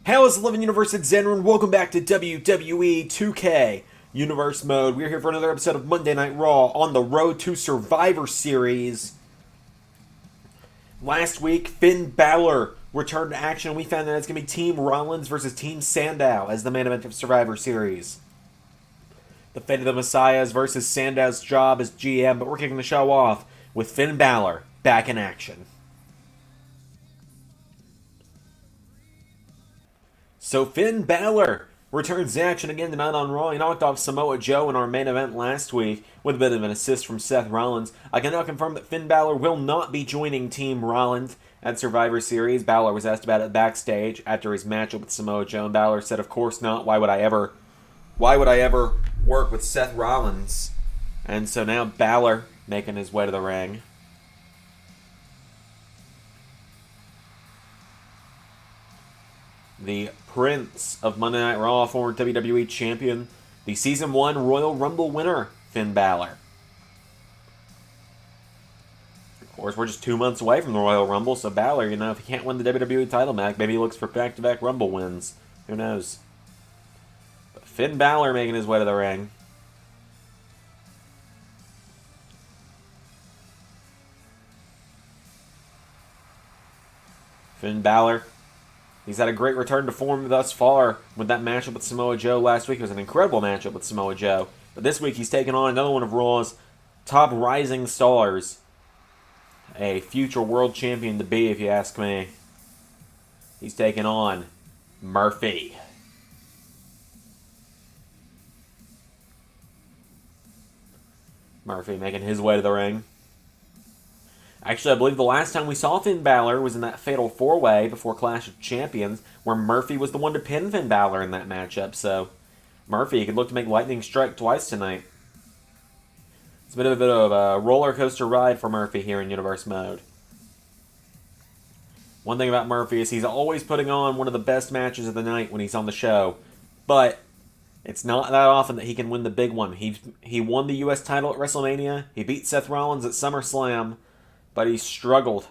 How's the Living Universe at Xander, and welcome back to WWE 2K Universe Mode. We're here for another episode of Monday Night Raw on the road to Survivor Series. Last week, Finn Balor returned to action, and we found that it's going to be Team Rollins versus Team Sandow as the main event of Survivor Series. The Fate of the Messiahs versus Sandow's job as GM, but we're kicking the show off with Finn Balor back in action. So Finn Balor returns to action again tonight on Raw. He knocked off Samoa Joe in our main event last week with a bit of an assist from Seth Rollins. I can now confirm that Finn Balor will not be joining Team Rollins at Survivor Series. Balor was asked about it backstage after his matchup with Samoa Joe, and Balor said, "Of course not. Why would I ever work with Seth Rollins?" And so now Balor making his way to the ring. The Prince of Monday Night Raw, former WWE Champion, the Season 1 Royal Rumble winner, Finn Balor. Of course, we're just 2 months away from the Royal Rumble, so Balor, if he can't win the WWE title back, maybe he looks for back-to-back Rumble wins. Who knows? But Finn Balor making his way to the ring. Finn Balor. He's had a great return to form thus far with that matchup with Samoa Joe last week. It was an incredible matchup with Samoa Joe. But this week he's taken on another one of Raw's top rising stars. A future world champion to be, if you ask me. He's taken on Murphy. Murphy making his way to the ring. Actually, I believe the last time we saw Finn Balor was in that Fatal 4-Way before Clash of Champions, where Murphy was the one to pin Finn Balor in that matchup, so Murphy could look to make lightning strike twice tonight. It's been a bit of a roller coaster ride for Murphy here in Universe Mode. One thing about Murphy is he's always putting on one of the best matches of the night when he's on the show, but it's not that often that he can win the big one. He won the U.S. title at WrestleMania, he beat Seth Rollins at SummerSlam, but he struggled.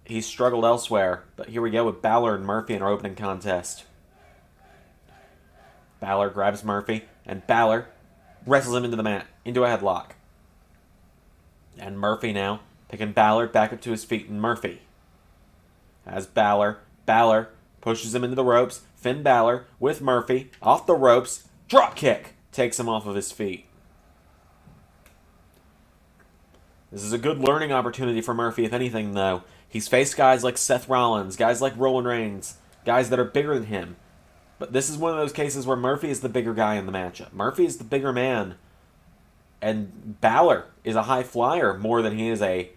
He's struggled elsewhere. But here we go with Balor and Murphy in our opening contest. Balor grabs Murphy, and Balor wrestles him into the mat, into a headlock. And Murphy now picking Balor back up to his feet, and Murphy has Balor pushes him into the ropes. Finn Balor with Murphy off the ropes. Drop kick takes him off of his feet. This is a good learning opportunity for Murphy, if anything, though. He's faced guys like Seth Rollins, guys like Roman Reigns, guys that are bigger than him. But this is one of those cases where Murphy is the bigger guy in the matchup. Murphy is the bigger man. And Balor is a high flyer more than he is a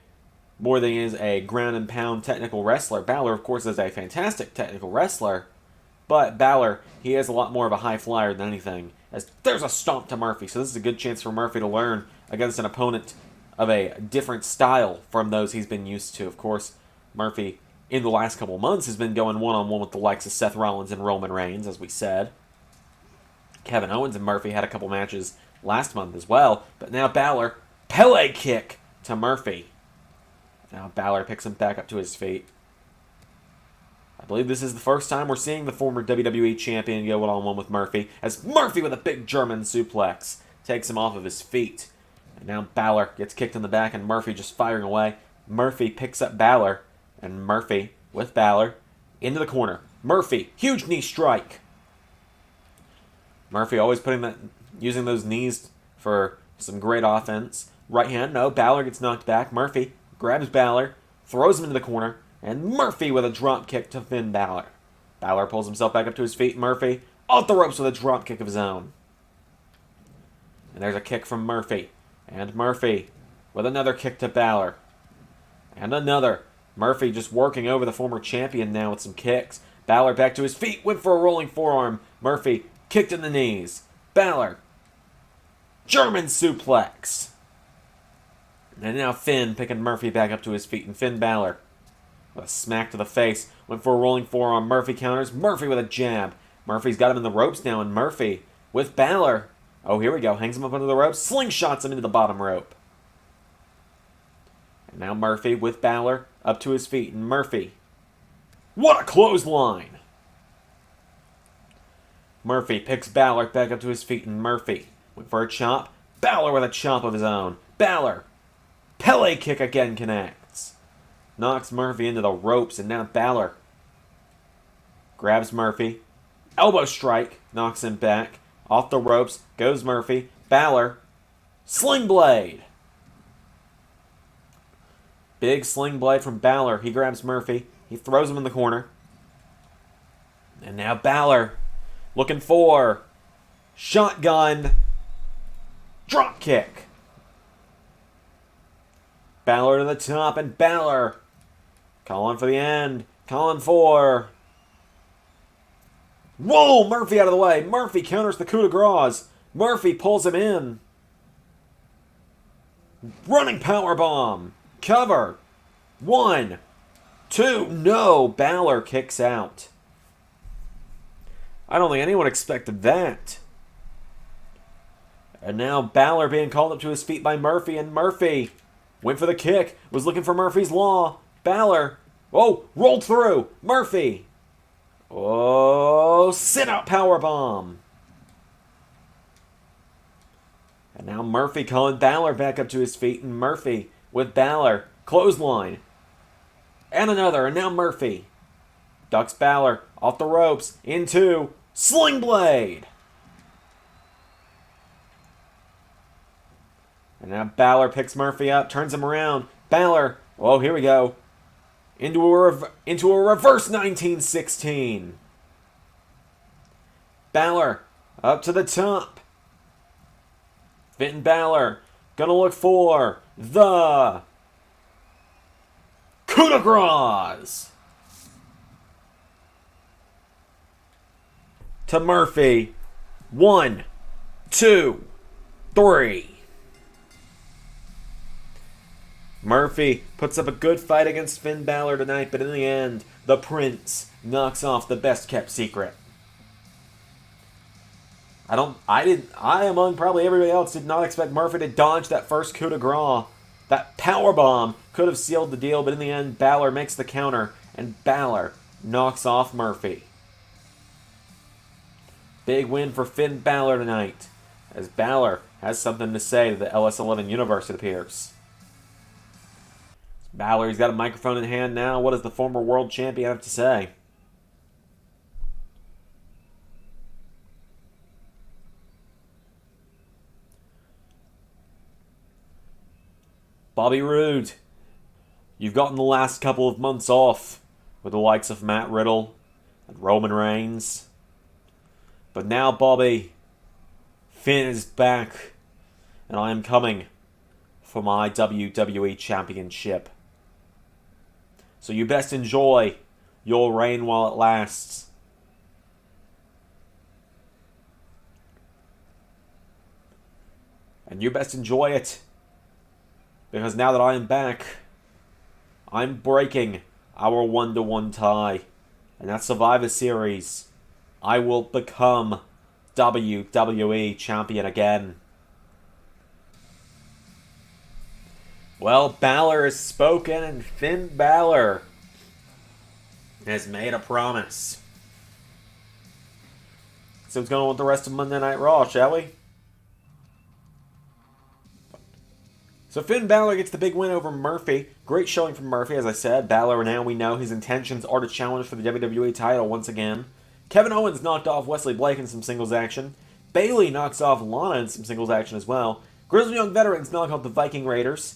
ground and pound technical wrestler. Balor, of course, is a fantastic technical wrestler. But Balor, he is a lot more of a high flyer than anything. As there's a stomp to Murphy. So this is a good chance for Murphy to learn against an opponent of a different style from those he's been used to. Of course, Murphy, in the last couple months, has been going one-on-one with the likes of Seth Rollins and Roman Reigns, as we said. Kevin Owens and Murphy had a couple matches last month as well, but now Balor, Pele kick to Murphy. Now Balor picks him back up to his feet. I believe this is the first time we're seeing the former WWE Champion go one-on-one with Murphy, as Murphy with a big German suplex takes him off of his feet. And now Balor gets kicked in the back, and Murphy just firing away. Murphy picks up Balor, and Murphy with Balor into the corner. Murphy, huge knee strike. Murphy always using those knees for some great offense. Right hand, no, Balor gets knocked back. Murphy grabs Balor, throws him into the corner, and Murphy with a drop kick to Finn Balor. Balor pulls himself back up to his feet. Murphy off the ropes with a drop kick of his own. And there's a kick from Murphy. And Murphy with another kick to Balor. And another. Murphy just working over the former champion now with some kicks. Balor back to his feet, went for a rolling forearm. Murphy kicked in the knees. Balor. German suplex. And now Finn picking Murphy back up to his feet. And Finn Balor with a smack to the face. Went for a rolling forearm. Murphy counters. Murphy with a jab. Murphy's got him in the ropes now. And Murphy with Balor. Oh, here we go. Hangs him up under the ropes. Slingshots him into the bottom rope. And now Murphy with Balor up to his feet. And Murphy. What a clothesline! Murphy picks Balor back up to his feet, and Murphy went for a chop. Balor with a chop of his own. Balor. Pele kick again connects. Knocks Murphy into the ropes, and now Balor grabs Murphy. Elbow strike. Knocks him back. Off the ropes goes Murphy. Balor. Sling blade. Big sling blade from Balor. He grabs Murphy. He throws him in the corner. And now Balor looking for shotgun drop kick. Balor to the top, and Balor calling for the end. Calling for... Whoa! Murphy out of the way. Murphy counters the coup de grace. Murphy pulls him in. Running powerbomb. Cover. 1, 2. No! Balor kicks out. I don't think anyone expected that. And now Balor being called up to his feet by Murphy, and Murphy went for the kick. Was looking for Murphy's Law. Balor. Oh! Rolled through. Murphy. Oh! Sit-out powerbomb. And now Murphy calling Balor back up to his feet, and Murphy with Balor. Clothesline. And another, and now Murphy ducks Balor off the ropes into Sling Blade. And now Balor picks Murphy up, turns him around. Balor, oh, here we go. Into a reverse 1916. Balor up to the top. Finn Balor gonna look for the coup de grace to Murphy. 1, 2, 3. Murphy puts up a good fight against Finn Balor tonight, but in the end, the Prince knocks off the best kept secret. I, among probably everybody else, did not expect Murphy to dodge that first coup de grace. That powerbomb could have sealed the deal, but in the end, Balor makes the counter, and Balor knocks off Murphy. Big win for Finn Balor tonight, as Balor has something to say to the LS11 universe, it appears. Balor, he's got a microphone in hand now. What does the former world champion have to say? Bobby Roode, you've gotten the last couple of months off with the likes of Matt Riddle and Roman Reigns. But now, Bobby, Finn is back, and I am coming for my WWE Championship. So you best enjoy your reign while it lasts. And you best enjoy it. Because now that I am back, I'm breaking our 1-to-1 tie. And that Survivor Series, I will become WWE Champion again. Well, Balor has spoken, and Finn Balor has made a promise. So what's going on with the rest of Monday Night Raw, shall we? So Finn Balor gets the big win over Murphy. Great showing from Murphy, as I said. Balor, now we know his intentions are to challenge for the WWE title once again. Kevin Owens knocked off Wesley Blake in some singles action. Bayley knocks off Lana in some singles action as well. Grizzled Young Veterans knock off the Viking Raiders.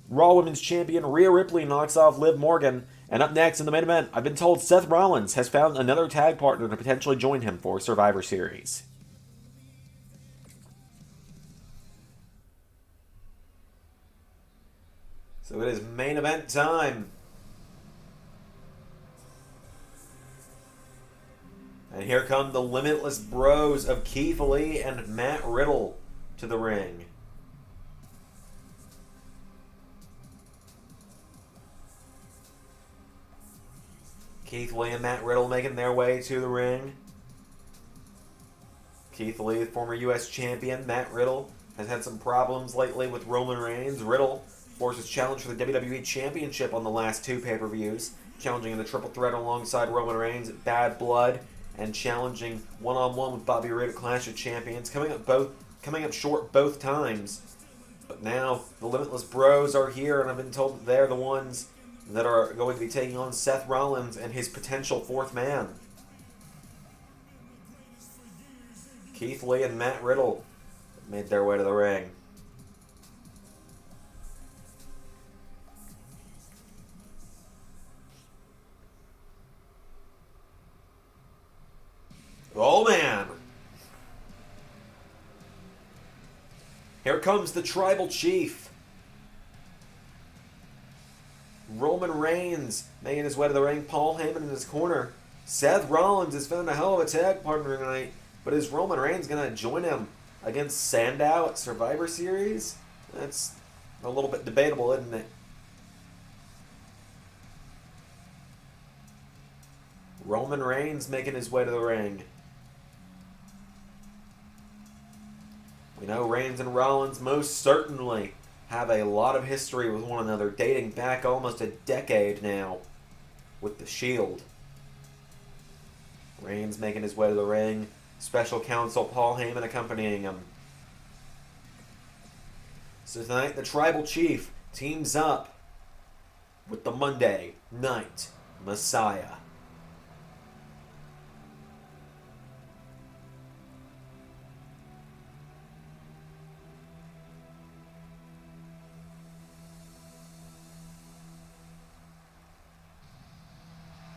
Raw Women's Champion Rhea Ripley knocks off Liv Morgan. And up next in the main event, I've been told Seth Rollins has found another tag partner to potentially join him for Survivor Series. So it is main event time. And here come the Limitless Bros of Keith Lee and Matt Riddle to the ring. Keith Lee and Matt Riddle making their way to the ring. Keith Lee, former U.S. champion. Matt Riddle has had some problems lately with Roman Reigns. Riddle forces challenge for the WWE Championship on the last two pay-per-views, challenging in the triple threat alongside Roman Reigns, Bad Blood, and challenging one-on-one with Bobby Roode at Clash of Champions, coming up short both times. But now the Limitless Bros are here, and I've been told that they're the ones that are going to be taking on Seth Rollins and his potential fourth man. Keith Lee and Matt Riddle made their way to the ring. Oh man! Here comes the Tribal Chief. Roman Reigns making his way to the ring. Paul Heyman in his corner. Seth Rollins has found a hell of a tag partner tonight. But is Roman Reigns going to join him against Sandow at Survivor Series? That's a little bit debatable, isn't it? Roman Reigns making his way to the ring. We know Reigns and Rollins most certainly have a lot of history with one another, dating back almost a decade now with the Shield. Reigns making his way to the ring. Special counsel Paul Heyman accompanying him. So tonight the Tribal Chief teams up with the Monday Night Messiah.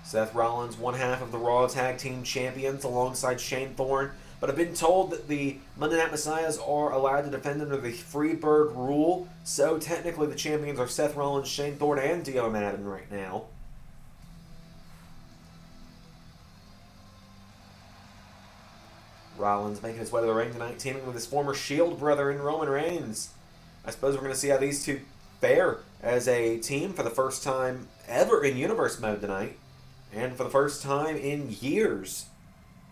Seth Rollins, one half of the Raw Tag Team Champions alongside Shane Thorne, but have been told that the Monday Night Messiahs are allowed to defend under the Freebird rule, so technically the champions are Seth Rollins, Shane Thorne, and Dio Madden right now. Rollins making his way to the ring tonight, teaming with his former Shield brother in Roman Reigns. I suppose we're going to see how these two fare as a team for the first time ever in Universe Mode tonight. And for the first time in years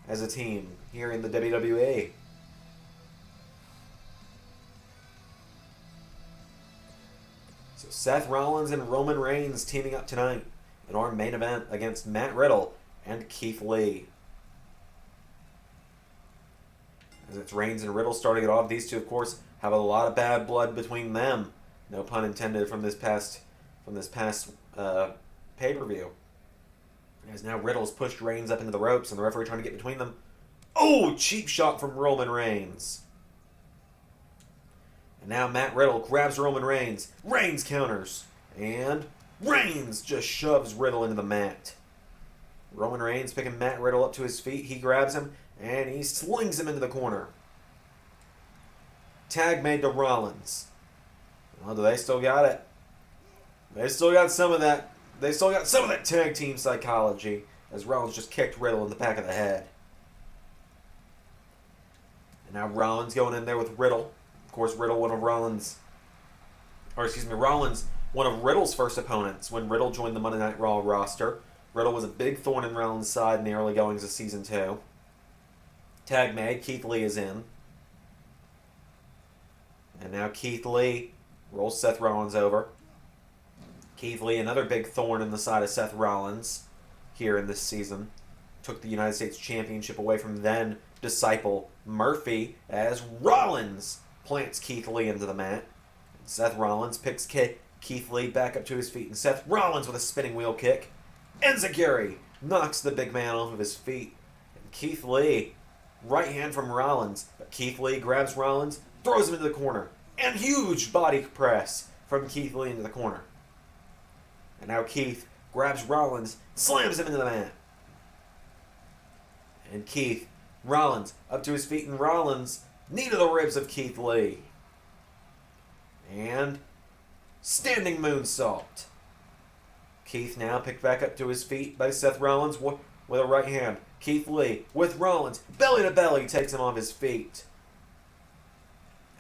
as a team here in the WWE. So Seth Rollins and Roman Reigns teaming up tonight in our main event against Matt Riddle and Keith Lee. As it's Reigns and Riddle starting it off, these two, of course, have a lot of bad blood between them. No pun intended from this past pay-per-view. As now Riddle's pushed Reigns up into the ropes and the referee trying to get between them. Oh, cheap shot from Roman Reigns. And now Matt Riddle grabs Roman Reigns. Reigns counters. And Reigns just shoves Riddle into the mat. Roman Reigns picking Matt Riddle up to his feet. He grabs him and he slings him into the corner. Tag made to Rollins. Well, do they still got it? They still got some of that. They still got some of that tag team psychology as Rollins just kicked Riddle in the back of the head. And now Rollins going in there with Riddle. Of course, Rollins, one of Riddle's first opponents when Riddle joined the Monday Night Raw roster. Riddle was a big thorn in Rollins' side in the early goings of Season 2. Tag made. Keith Lee is in. And now Keith Lee rolls Seth Rollins over. Keith Lee, another big thorn in the side of Seth Rollins here in this season. Took the United States Championship away from then disciple Murphy as Rollins plants Keith Lee into the mat. And Seth Rollins picks Keith Lee back up to his feet. And Seth Rollins with a spinning wheel kick. Enziguri knocks the big man off of his feet. And Keith Lee, right hand from Rollins. But Keith Lee grabs Rollins, throws him into the corner. And huge body press from Keith Lee into the corner. And now Keith grabs Rollins, slams him into the mat. And Rollins up to his feet, and Rollins knee to the ribs of Keith Lee. And standing moonsault. Keith now picked back up to his feet by Seth Rollins with a right hand. Keith Lee with Rollins, belly to belly, takes him off his feet.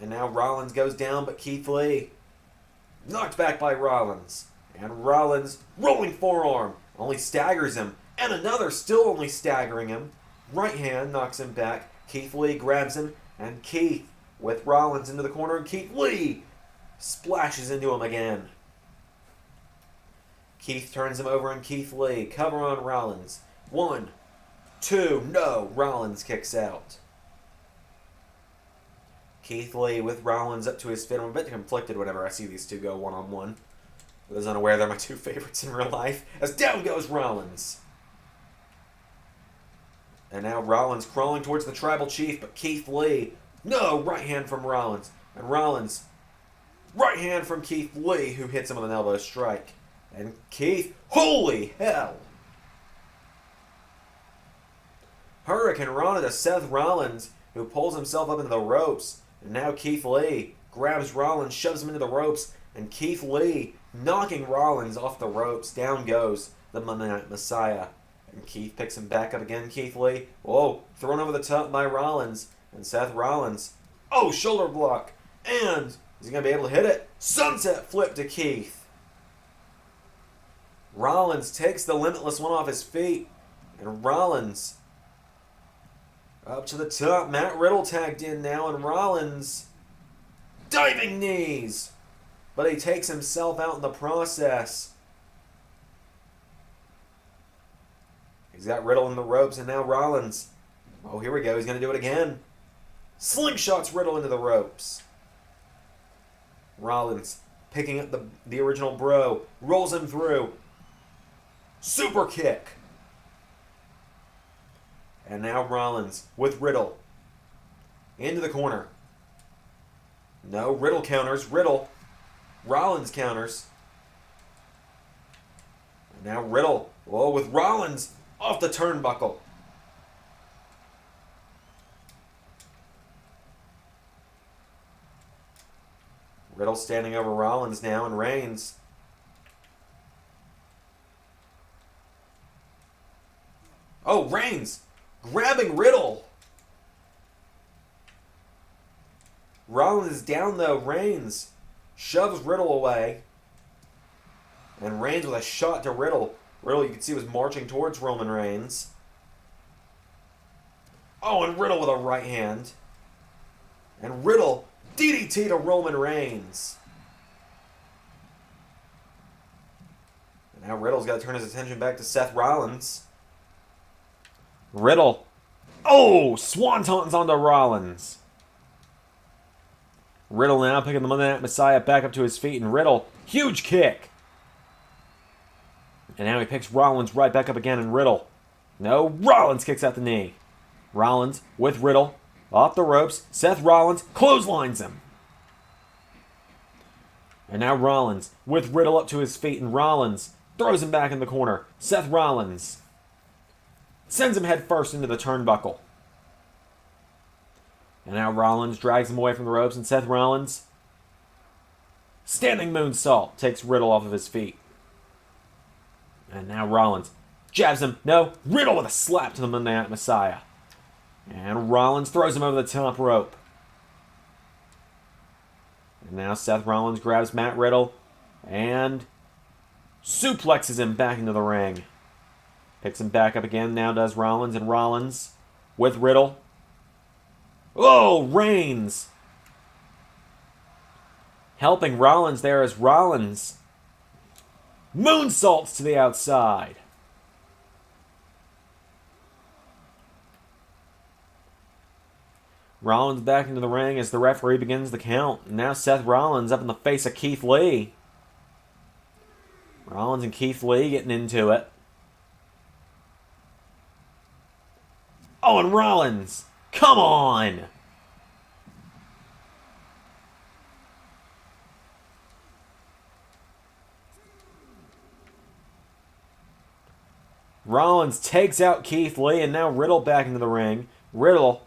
And now Rollins goes down, but Keith Lee knocked back by Rollins. And Rollins, rolling forearm, only staggers him. And another still only staggering him. Right hand knocks him back. Keith Lee grabs him. And Keith with Rollins into the corner. And Keith Lee splashes into him again. Keith turns him over on Keith Lee. Cover on Rollins. 1, 2. No. Rollins kicks out. Keith Lee with Rollins up to his feet. I'm a bit conflicted whenever I see these two go one-on-one. I was unaware they're my two favorites in real life. As down goes Rollins. And now Rollins crawling towards the Tribal Chief, but Keith Lee. No. Right hand from Rollins. And Rollins. Right hand from Keith Lee, who hits him with an elbow strike. And Keith. Holy hell. Hurricane Rana to Seth Rollins, who pulls himself up into the ropes. And now Keith Lee grabs Rollins, shoves him into the ropes, and Keith Lee knocking Rollins off the ropes. Down goes the Monday Night Messiah. And Keith picks him back up again, Keith Lee. Whoa, thrown over the top by Rollins. And Seth Rollins. Oh, shoulder block. And is he going to be able to hit it? Sunset flip to Keith. Rollins takes the Limitless One off his feet. And Rollins up to the top. Matt Riddle tagged in now, and Rollins diving knees. But he takes himself out in the process. He's got Riddle in the ropes, and now Rollins. Oh, here we go. He's going to do it again. Slingshots Riddle into the ropes. Rollins picking up the original bro. Rolls him through. Super kick. And now Rollins with Riddle. Into the corner. No, Riddle counters. Riddle. Rollins counters. And now Riddle. Whoa, with Rollins off the turnbuckle. Riddle standing over Rollins now, and Reigns. Oh, Reigns grabbing Riddle. Rollins is down though. Reigns shoves Riddle away. And Reigns with a shot to Riddle. Riddle, you can see, was marching towards Roman Reigns. Oh, and Riddle with a right hand. And Riddle DDT to Roman Reigns. And now Riddle's got to turn his attention back to Seth Rollins. Riddle. Oh, swantons onto Rollins. Riddle now picking the Monday Night Messiah back up to his feet, and Riddle, huge kick. And now he picks Rollins right back up again, and Riddle. No, Rollins kicks out the knee. Rollins with Riddle. Off the ropes. Seth Rollins clotheslines him. And now Rollins with Riddle up to his feet, and Rollins throws him back in the corner. Seth Rollins sends him head first into the turnbuckle. And now Rollins drags him away from the ropes, and Seth Rollins, standing moonsault, takes Riddle off of his feet. And now Rollins jabs him. No, Riddle with a slap to the Monday Night Messiah. And Rollins throws him over the top rope. And now Seth Rollins grabs Matt Riddle and suplexes him back into the ring. Picks him back up again, now does Rollins, and Rollins with Riddle. Oh, Reigns helping Rollins there as Rollins moonsaults to the outside. Rollins back into the ring as the referee begins the count. And now Seth Rollins up in the face of Keith Lee. Rollins and Keith Lee getting into it. Oh, and Rollins. Come on. Rollins takes out Keith Lee, and now Riddle back into the ring. Riddle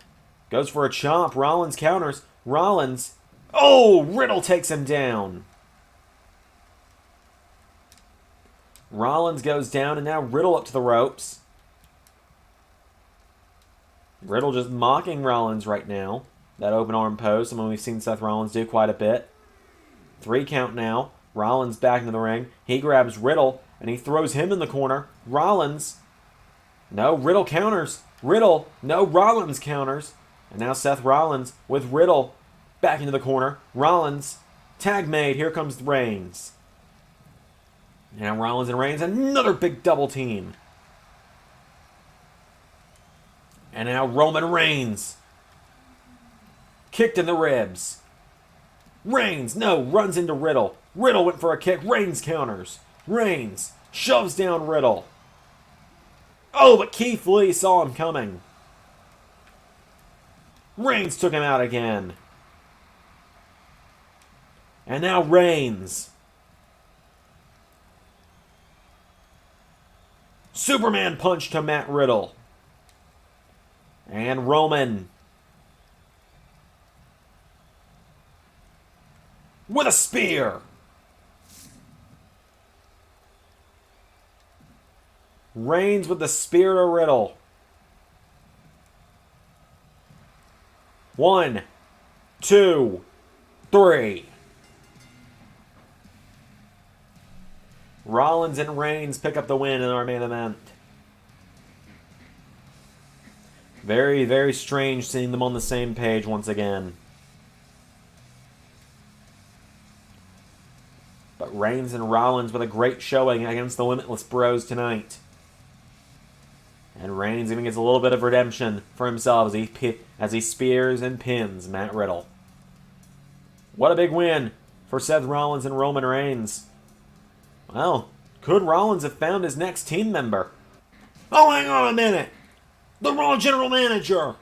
goes for a chomp. Rollins counters. Rollins. Oh, Riddle takes him down. Rollins goes down, and now Riddle up to the ropes. Riddle just mocking Rollins right now. That open arm pose, something we've seen Seth Rollins do quite a bit. 3 count now. Rollins back into the ring. He grabs Riddle, and he throws him in the corner. Rollins. No, Riddle counters. Riddle. No, Rollins counters. And now Seth Rollins with Riddle back into the corner. Rollins. Tag made. Here comes Reigns. Now Rollins and Reigns. Another big double team. And now Roman Reigns. Kicked in the ribs. Reigns, no, runs into Riddle. Riddle went for a kick. Reigns counters. Reigns shoves down Riddle. Oh, but Keith Lee saw him coming. Reigns took him out again. And now Reigns. Superman punch to Matt Riddle. And Roman. With a spear. Reigns with the spear to Riddle. 1, 2, 3. Rollins and Reigns pick up the win in our main event. Very, very strange seeing them on the same page once again. But Reigns and Rollins with a great showing against the Limitless Bros tonight. And Reigns even gets a little bit of redemption for himself as he spears and pins Matt Riddle. What a big win for Seth Rollins and Roman Reigns. Well, could Rollins have found his next team member? Oh, hang on a minute! The Raw General Manager!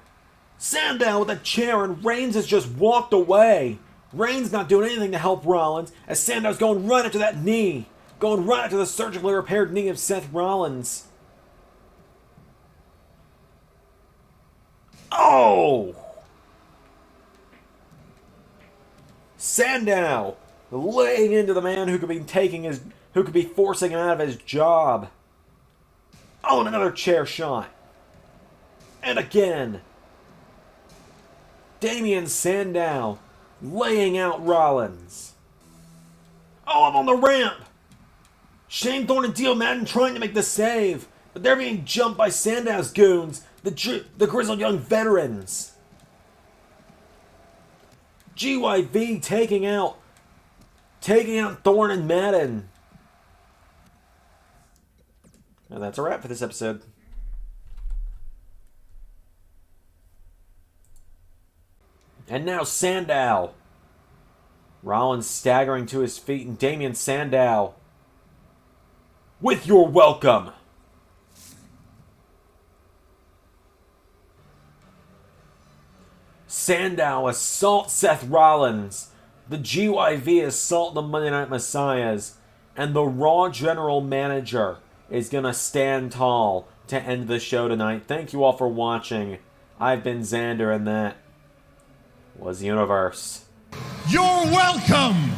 Sandow with a chair and Reigns has just walked away. Reigns not doing anything to help Rollins as Sandow's going right after that knee. Going right after the surgically repaired knee of Seth Rollins. Oh! Sandow laying into the man who could be forcing him out of his job. Oh, and another chair shot. And again. Damien Sandow laying out Rollins. Oh, I'm on the ramp. Shane Thorne and Dio Madden trying to make the save, but they're being jumped by Sandow's goons, the grizzled young veterans. GYV taking out Thorne and Madden. And that's a wrap for this episode. And now Sandow. Rollins staggering to his feet, and Damien Sandow with your welcome. Sandow assault Seth Rollins. The GYV assault the Monday Night Messiahs. And the Raw General Manager is going to stand tall to end the show tonight. Thank you all for watching. I've been Xander, and that was Universe. You're welcome!